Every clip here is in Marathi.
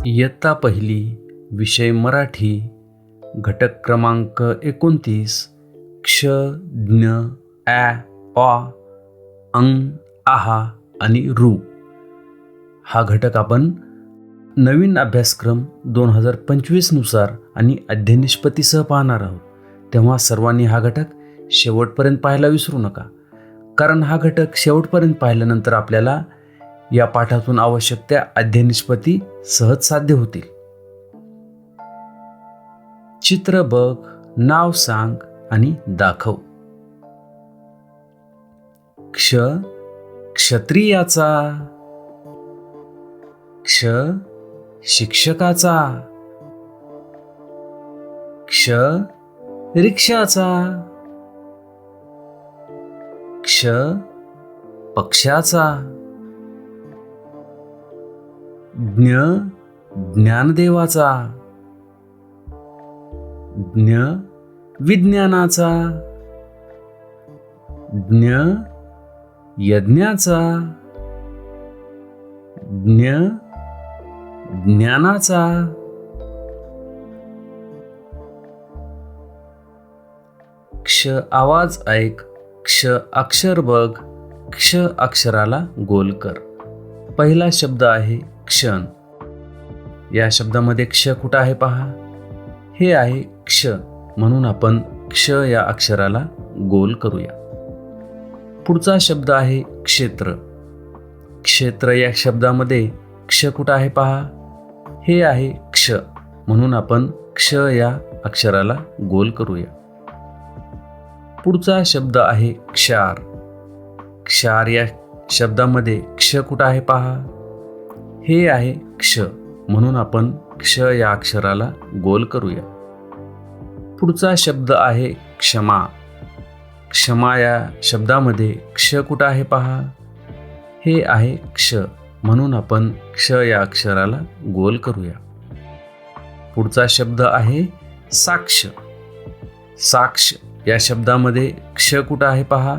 इयत्ता पहिली, विषय मराठी, घटक क्रमांक 29, क्ष, ज्ञ, ॲ, ऑ, अंग, आहा आणि रू. हा घटक आपण नवीन अभ्यासक्रम 2025 नुसार आणि अध्ययनिष्पत्तीसह पाहणार आहोत. तेव्हा सर्वांनी हा घटक शेवटपर्यंत पाहायला विसरू नका, कारण हा घटक शेवटपर्यंत पाहिल्यानंतर आपल्याला या पाठातून आवश्यक त्या अध्ययनिष्पत्ती सहज साध्य होतील. चित्र बघ, नाव सांग आणि दाखव. क्ष, क्षत्रियाचा. क्ष, शिक्षकाचा. क्ष, रिक्षाचा. क्ष, पक्ष्याचा. ज्ञ, ज्ञानदेवाचा. ज्ञ, विज्ञानाचा. ज्ञ, यज्ञाचा. ज्ञ, ज्ञानाचा. क्ष आवाज ऐक, क्ष अक्षर बघ, क्ष अक्षराला गोल कर. पहिला शब्द आहे क्षण. या शब्दामध्ये क्ष कुठं आहे पहा. हे आहे क्ष, म्हणून आपण क्ष या अक्षराला गोल करूया. पुढचा शब्द आहे क्षेत्र. क्षेत्र या शब्दामध्ये क्ष कुठं आहे पहा. हे आहे क्ष, म्हणून आपण क्ष या अक्षराला गोल करूया. पुढचा शब्द आहे क्षार. क्षार या शब्दामध्ये क्ष कुठं आहे पहा. हे आहे क्ष, म्हणून आपण क्ष या अक्षराला गोल करूया. पुढचा शब्द आहे क्षमा. क्षमा या शब्दामध्ये क्ष कुठं आहे पहा. हे आहे क्ष, म्हणून आपण क्ष या अक्षराला गोल करूया. पुढचा शब्द आहे साक्ष. साक्ष या शब्दामध्ये क्ष कुठं आहे पहा.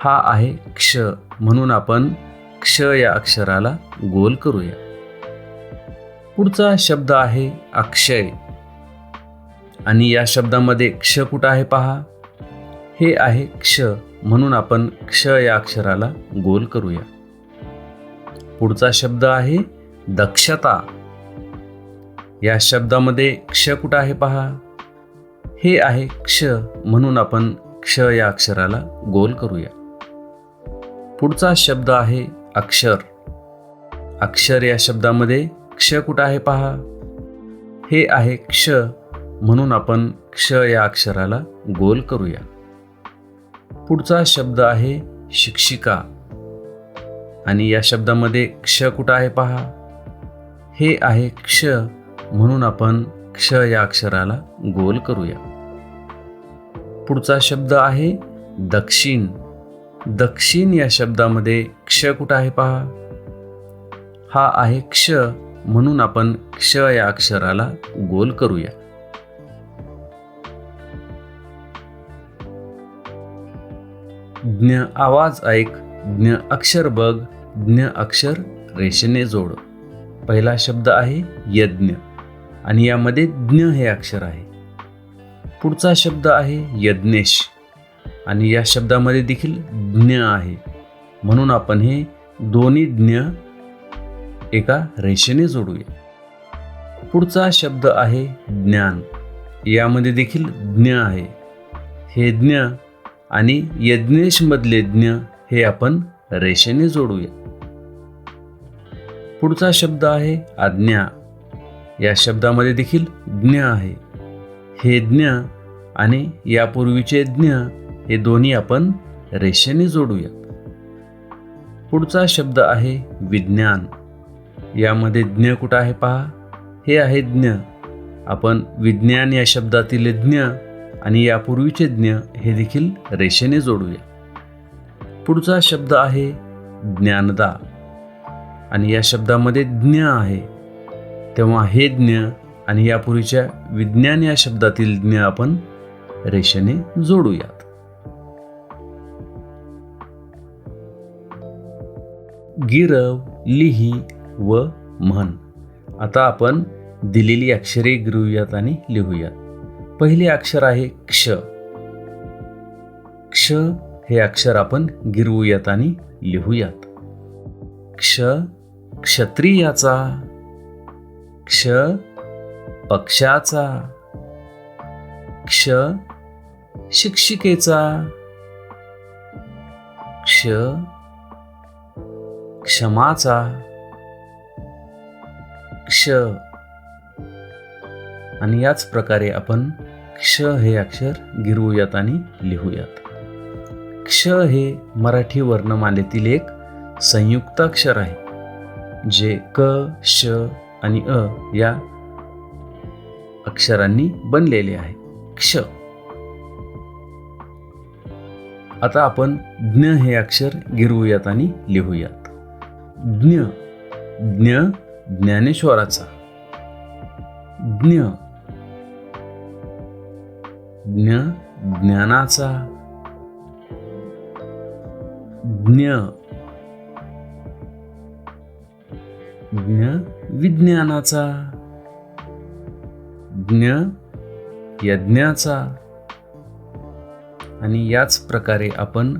हा आहे क्ष, म्हणून आपण क्ष या अक्षराला गोल करूया. पुढचा शब्द आहे अक्षय. आणि या शब्दामध्ये क्ष कुठं आहे पहा. हे आहे क्ष, म्हणून आपण क्ष या अक्षराला गोल करूया. पुढचा शब्द आहे दक्षता. या शब्दामध्ये क्ष कुठं आहे पहा. हे आहे क्ष, म्हणून आपण क्ष या अक्षराला गोल करूया. पुढचा शब्द आहे अक्षर. अक्षर या शब्दामध्ये क्ष कुठं आहे पहा. हे आहे क्ष, म्हणून आपण क्ष या अक्षराला गोल करूया. पुढचा शब्द आहे शिक्षिका. आणि या शब्दामध्ये क्ष कुठं आहे पहा. हे आहे क्ष, म्हणून आपण क्ष या अक्षराला गोल करूया. पुढचा शब्द आहे दक्षिण. दक्षिण या शब्दामध्ये क्ष कुठं आहे पहा. हा आहे क्ष, म्हणून आपण क्ष या अक्षराला गोल करूया. ज्ञ आवाज ऐक, ज्ञ अक्षर बघ, ज्ञ अक्षर रेषेने जोड. पहिला शब्द आहे यज्ञ, आणि यामध्ये ज्ञ हे अक्षर आहे. पुढचा शब्द आहे यज्ञेश, आणि या शब्दामध्ये देखील ज्ञ आहे, म्हणून आपण हे दोन्ही ज्ञ एका रेषेने जोडूया. पुढचा शब्द आहे ज्ञान. यामध्ये देखील ज्ञ आहे. हे ज्ञ आणि यज्ञेश मधले ज्ञ हे आपण रेषेने जोडूया. पुढचा शब्द आहे आज्ञा. या शब्दामध्ये देखील ज्ञ आहे. हे ज्ञ आणि यापूर्वीचे ज्ञ हे दोन्ही आपण रेषेने जोडूया. पुढचा शब्द आहे विज्ञान. यामध्ये ज्ञ कुठं आहे पहा. हे आहे ज्ञ. आपण विज्ञान या शब्दातील ज्ञ आणि यापूर्वीचे ज्ञ हे देखील रेषेने जोडूया. पुढचा शब्द आहे ज्ञानदा, आणि या शब्दामध्ये ज्ञ आहे, तेव्हा हे ज्ञ आणि यापूर्वीच्या विज्ञान या शब्दातील ज्ञ आपण रेषेने जोडूयात. गिरव, लिही व म्हण. आता आपण दिलेली अक्षरे गिरवूयात आणि लिहूयात. पहिले अक्षर आहे क्ष. क्ष हे अक्षर आपण गिरवूयात आणि लिहूयात. क्ष क्षत्रियाचा. क्ष पक्षाचा. क्ष शिक्षिकेचा. क्ष क्षमाचा. क्ष. आणि याच प्रकारे आपण क्ष हे अक्षर गिरवूयात आणि लिहूयात. क्ष हे मराठी वर्णमालेतील एक संयुक्त अक्षर आहे जे क, श आणि अ या अक्षरांनी बनलेले आहे. क्ष. आता आपण ज्ञ हे अक्षर गिरवूयात आणि लिहूयात. ज्ञ. ज्ञ ज्ञानेश्वराचा. ज्ञ. ज्ञ ज्ञानाचा. ज्ञ. ज्ञ विज्ञानाचा. ज्ञ यज्ञाचा. आणि याच प्रकारे आपण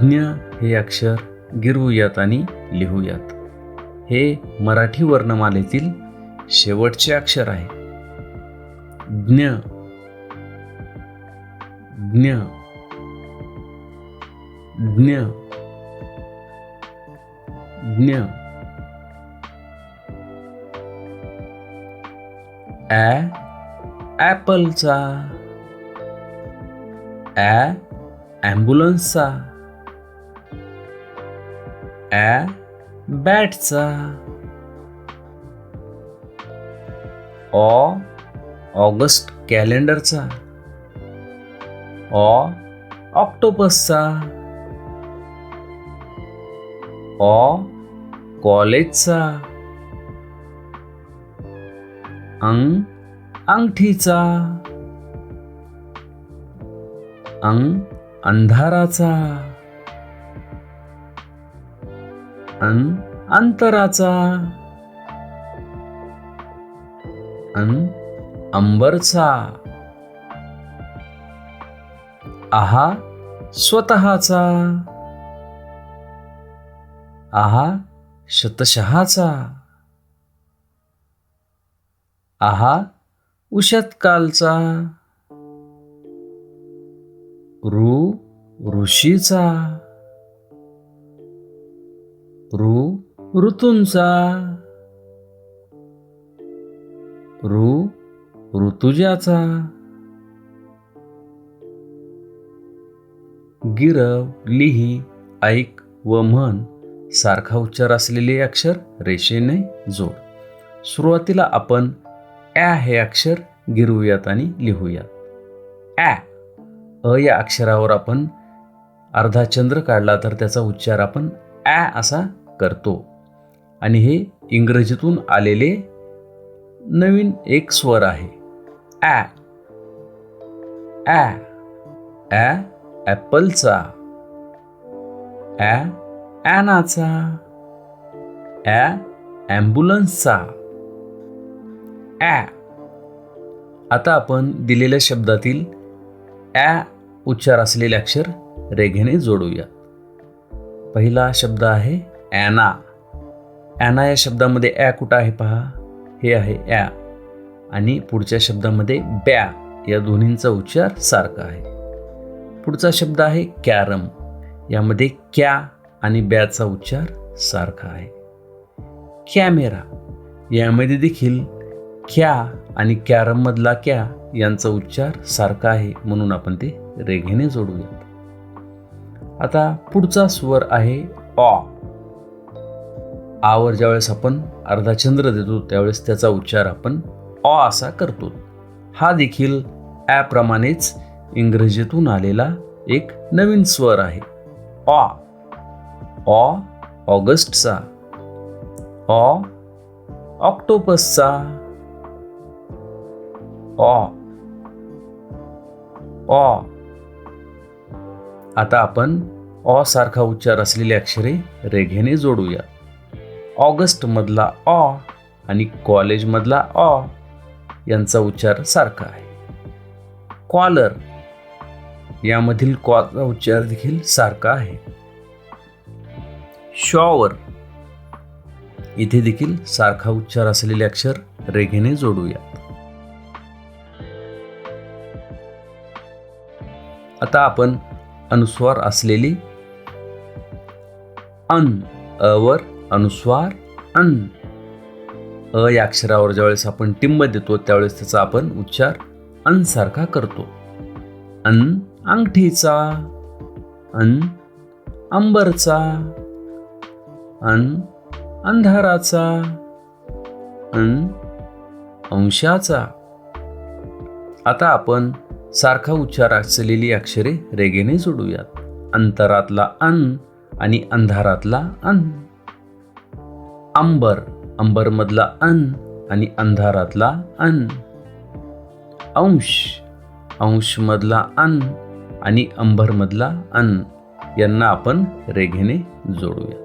ज्ञ हे अक्षर गिरवूयात आणि लिहूयात. हे मराठी वर्णमालेतील शेवटचे अक्षर आहे. ज्ञ. ज्ञ. ज्ञ. ज्ञ. ॲपलचा. ॲम्ब्युलन्सचा. बॅटचा. ऑगस्ट कॅलेंडरचा. ऑक्टोपसचा. कॉलेजचा. अंगठीचा. अंधाराचा. अंतराचा. अंबरचा. आहा स्वतःचा. आहा शतशहाचा. आहा उषत्कालचा. ऋषीचा. ऋतूंचा. ऋतुजाचा. गिरव, लिही, ऐक व म्हण सारखा उच्चार असलेले अक्षर रेषेने जोड. सुरुवातीला आपण हे अक्षर गिरवूयात आणि लिहूयात. अ या अक्षरावर आपण अर्धा चंद्र काढला तर त्याचा उच्चार आपण असा करतो. आणि हे इंग्रजीतून आलेले नवीन एक स्वर आहे. ॲपलचा. ॲनाचा. ॲम्ब्युलन्सचा. आता आपण दिलेल्या शब्दातील उच्चार असलेले अक्षर रेघेने जोडूया. पहिला शब्द आहे ॲना. ॲना या शब्दामध्ये कुठं आहे पहा, हे आहे आणि पुढच्या शब्दामध्ये ब्या या दोन्हींचा उच्चार सारखा आहे. पुढचा शब्द आहे कॅरम. यामध्ये क्या आणि ब्याचा उच्चार सारखा आहे. कॅमेरा यामध्ये देखील क्या आणि कॅरम मधला क्या यांचा उच्चार सारखा आहे म्हणून आपण ते रेघेने जोडूयात. आता पुढचा स्वर आहे आवर ज्यावेळेस आपण अर्धा चंद्र देतो त्यावेळेस त्याचा उच्चार आपण असा करतो. हा देखील प्रमाणेच इंग्रजीतून आलेला एक नवीन स्वर आहे. ऑगस्टचा. ऑक्टोपसचा. आता आपण सारखा उच्चार असलेली अक्षरे रेघेने जोडूया. ऑगस्ट मधला आणि कॉलेजमधला ऑ यांचा उच्चार सारखा आहे. कॉलर यामधील कॉचा उच्चार देखील सारखा आहे. शॉवर इथे देखील सारखा उच्चार असलेले अक्षर रेघेने जोडूयात. आता आपण अनुस्वार असलेली अन वर अनुस्वार अन या अक्षरावर ज्यावेळेस आपण टिंब देतो त्यावेळेस त्याचा आपण उच्चार अन सारखा करतो. अन अंगठीचा, अन अंबरचा, अन अंधाराचा, अन अंशाचा. आता आपण सारखा उच्चार असलेली अक्षरे रेघेने जोडूयात. अंतरातला अन आणि अंधारातला अन. अंबर अंबरमधला अन आणि अंधारातला अन. अंश अंशमधला अन आणि अंबरमधला अन यांना आपण रेघेने जोडूया.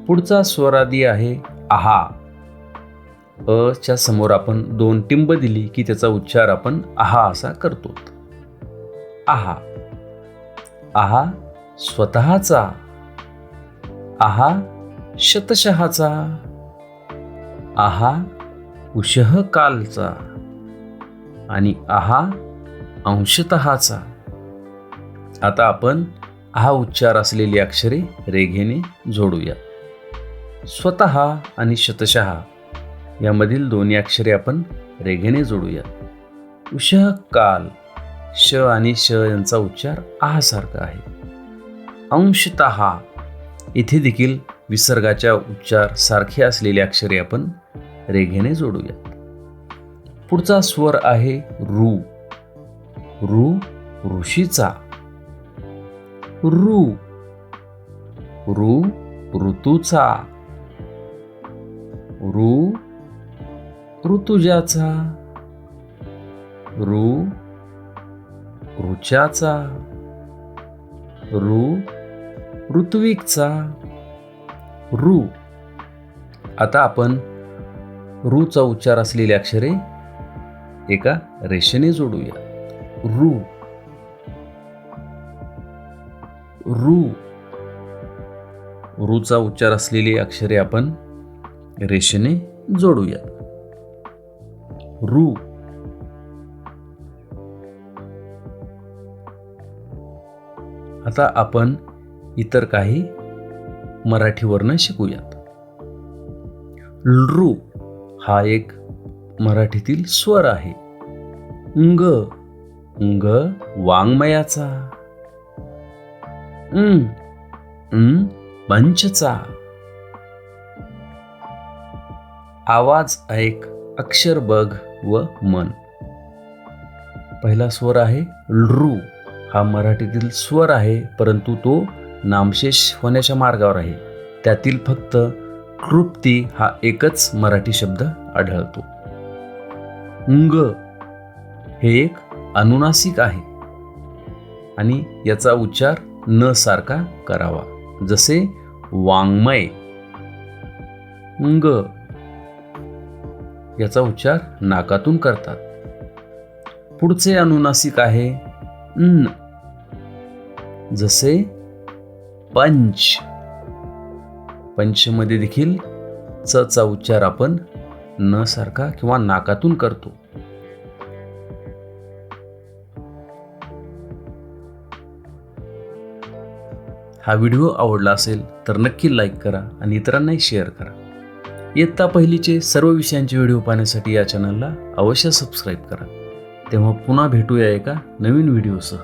पुढचा स्वरादी आहे आहा. च्या समोर आपण 2 टिंब दिली की त्याचा उच्चार आपण आहा असा करतो. आहा. आहा स्वतःचा, आहा शतशहाचा, आहा उशः कालचा आणि आहा अंशतःचा. आता आपण आहा उच्चार असलेली अक्षरे रेघेने जोडूया. स्वतः आणि शतशः यामधील दोन्ही अक्षरे आपण रेघेने जोडूया. उशः काल श आणि श यांचा उच्चार आहा सारखा आहे. अंशतः इथे देखील विसर्गाच्या उच्चार सारखे असलेले अक्षरे आपण रेघेने जोडूया. पुढचा स्वर आहे रू. रू ऋषीचा, रू. रू ऋतूचा, रू ऋतुजाचा, रू ऋचाचा, रू ऋत्विकचा, रू. आता आपण रूचा उच्चार असलेली अक्षरे एका रेषेने जोडूया. रू. रू रूचा उच्चार असलेली अक्षरे आपण रेषेने जोडूया. रू. आता आपण इतर काही मराठी वर्ण शिकूयात. लृ हा एक मराठीतील स्वर आहे. अंग अंग वाङ्मयाचा, पंचचा. आवाज ऐक, अक्षर बघ व मन. पहिला स्वर आहे लृ. हा मराठीतील स्वर आहे, परंतु तो नामशेष होण्याच्या मार्गावर आहे. त्यातील फक्त तृप्ती हा एकच मराठी शब्द आढळतो. अंग हे एक अनुनासिक आहे आणि याचा उच्चार न सारखा करावा, जसे वाङ्मय. अंग याचा उच्चार नाकातून करतात. पुढचे अनुनासिक आहे न, जसे पंच. पंचमध्ये देखील च चा उच्चार आपण न सारखा किंवा नाकातून करतो. हा व्हिडिओ आवडला असेल तर नक्की लाईक करा आणि इतरांनाही शेअर करा. इयत्ता पहिलीचे सर्व विषयांचे व्हिडिओ पाहण्यासाठी या चॅनलला अवश्य सबस्क्राईब करा. तेव्हा पुन्हा भेटूया एका नवीन व्हिडिओसह.